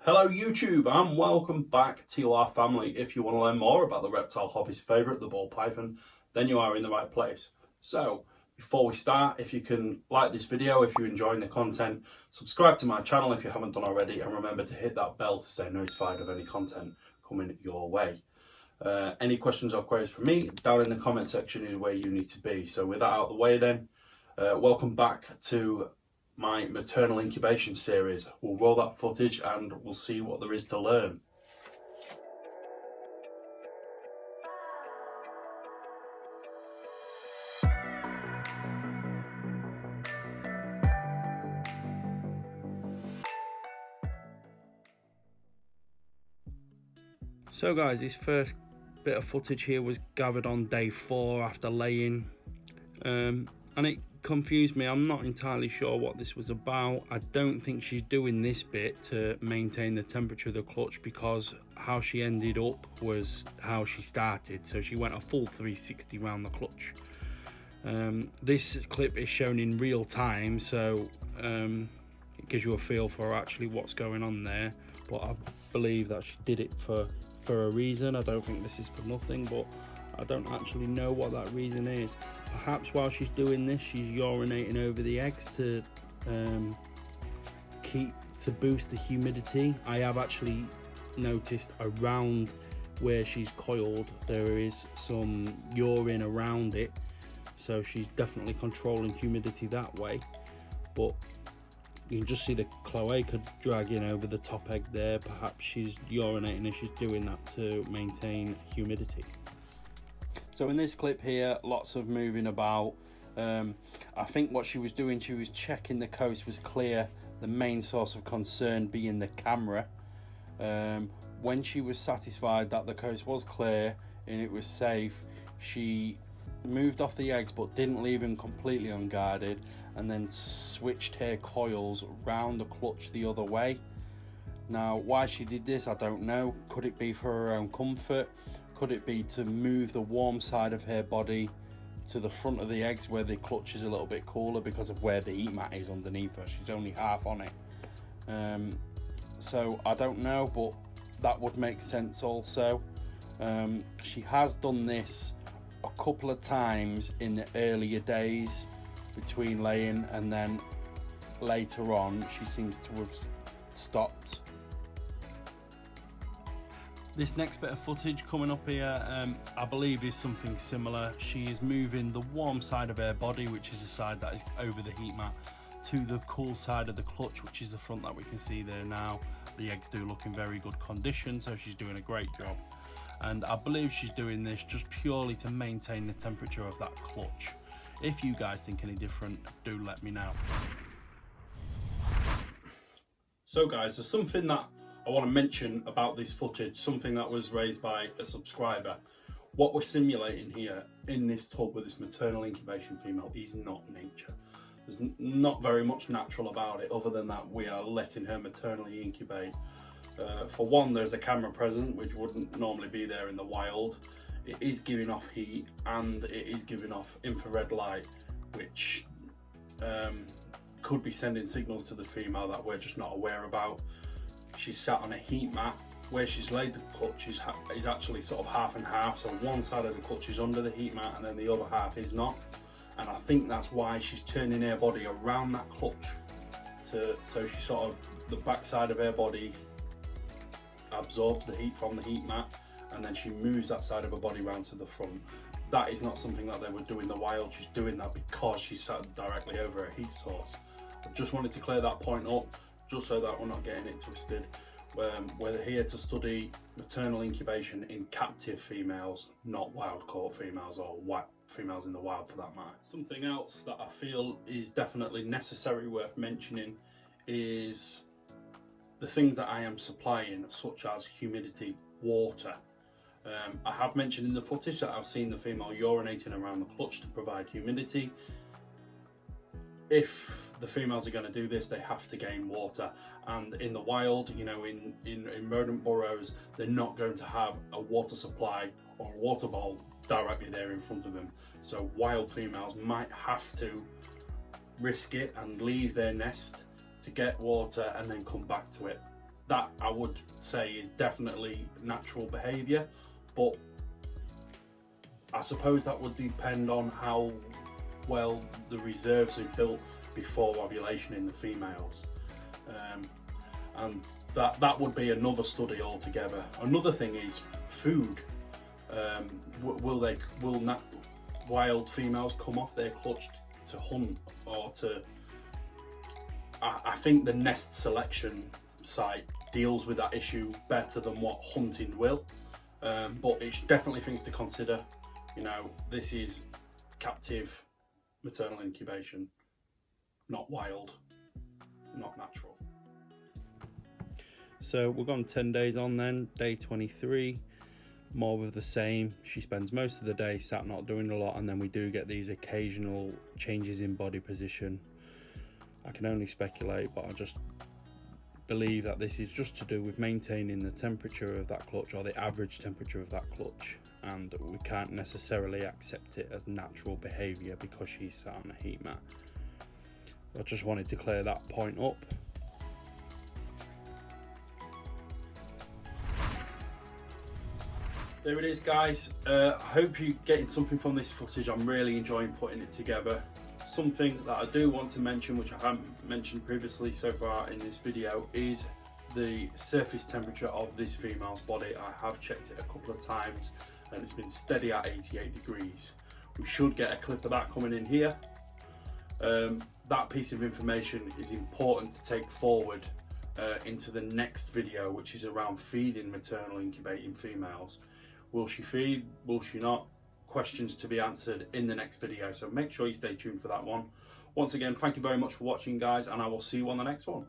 Hello YouTube and welcome back to our family. If you want to learn more about the reptile hobby's favourite, the ball python, then you are in the right place. So before we start, if you can like this video, if you're enjoying the content, subscribe to my channel if you haven't done already, and remember to hit that bell to stay notified of any content coming your way. Any questions or queries from me, down in the comment section is where you need to be. So with that out of the way then, welcome back to my maternal incubation series. We'll roll that footage and we'll see what there is to learn. So guys, this first bit of footage here was gathered on day 4 after laying, and it confused me. I'm not entirely sure what this was about. I don't think she's doing this bit to maintain the temperature of the clutch, because how she ended up was how she started. So she went a full 360 round the clutch. This clip is shown in real time, so it gives you a feel for actually what's going on there. But I believe that she did it for a reason. I don't think this is for nothing, but I don't actually know what that reason is. Perhaps while she's doing this, she's urinating over the eggs to boost the humidity. I have actually noticed around where she's coiled there is some urine around it, so she's definitely controlling humidity that way. But you can just see the cloaca dragging over the top egg there. Perhaps she's urinating and she's doing that to maintain humidity. So in this clip here, lots of moving about. I think what she was doing, she was checking the coast was clear, the main source of concern being the camera. When she was satisfied that the coast was clear and it was safe, she moved off the eggs but didn't leave them completely unguarded, and then switched her coils round the clutch the other way. Now, why she did this, I don't know. Could it be for her own comfort? Could it be to move the warm side of her body to the front of the eggs where the clutch is a little bit cooler because of where the heat mat is underneath her? She's only half on it. So I don't know, but that would make sense also. She has done this a couple of times in the earlier days between laying, and then later on she seems to have stopped. This next bit of footage coming up here, I believe is something similar. She is moving the warm side of her body, which is the side that is over the heat mat, to the cool side of the clutch, which is the front that we can see there now. The eggs do look in very good condition, so she's doing a great job. And I believe she's doing this just purely to maintain the temperature of that clutch. If you guys think any different, do let me know. So guys, there's something that I want to mention about this footage, something that was raised by a subscriber. What we're simulating here in this tub with this maternal incubation female is not nature. There's not very much natural about it, other than that we are letting her maternally incubate. For one, there's a camera present, which wouldn't normally be there in the wild. It is giving off heat, and it is giving off infrared light, which could be sending signals to the female that we're just not aware about. She's sat on a heat mat. Where she's laid the clutch is actually sort of half and half, so one side of the clutch is under the heat mat and then the other half is not. And I think that's why she's turning her body around that clutch, so she sort of, the back side of her body absorbs the heat from the heat mat, and then she moves that side of her body round to the front. That is not something that they would do in the wild. She's doing that because she's sat directly over a heat source. I just wanted to clear that point up, just so that we're not getting it twisted. We're here to study maternal incubation in captive females, not wild caught females, or females in the wild for that matter. Something else that I feel is definitely necessary, worth mentioning, is the things that I am supplying, such as humidity, water. I have mentioned in the footage that I've seen the female urinating around the clutch to provide humidity. If the females are going to do this, they have to gain water, and in the wild, you know, in rodent burrows, they're not going to have a water supply or a water bowl directly there in front of them. So wild females might have to risk it and leave their nest to get water and then come back to it. that I would say is definitely natural behaviour, but I suppose that would depend on how well the reserves are built before ovulation in the females, and that would be another study altogether. Another thing is food. Will wild females come off their clutch to hunt or to? I think the nest selection site deals with that issue better than what hunting will, but it's definitely things to consider. You know, this is captive maternal incubation, not wild, not natural. So we've gone 10 days on then, day 23, more of the same. She spends most of the day sat not doing a lot, and then we do get these occasional changes in body position. I can only speculate, but I just believe that this is just to do with maintaining the temperature of that clutch, or the average temperature of that clutch, and we can't necessarily accept it as natural behaviour because she's sat on a heat mat. I just wanted to clear that point up. There it is, guys. I hope you're getting something from this footage. I'm really enjoying putting it together. Something that I do want to mention, which I haven't mentioned previously so far in this video, is the surface temperature of this female's body. I have checked it a couple of times and it's been steady at 88 degrees. We should get a clip of that coming in here. That piece of information is important to take forward into the next video, which is around feeding maternal incubating females. Will she feed? Will she not? Questions to be answered in the next video, so make sure you stay tuned for that one. Once again, thank you very much for watching, guys, and I will see you on the next one.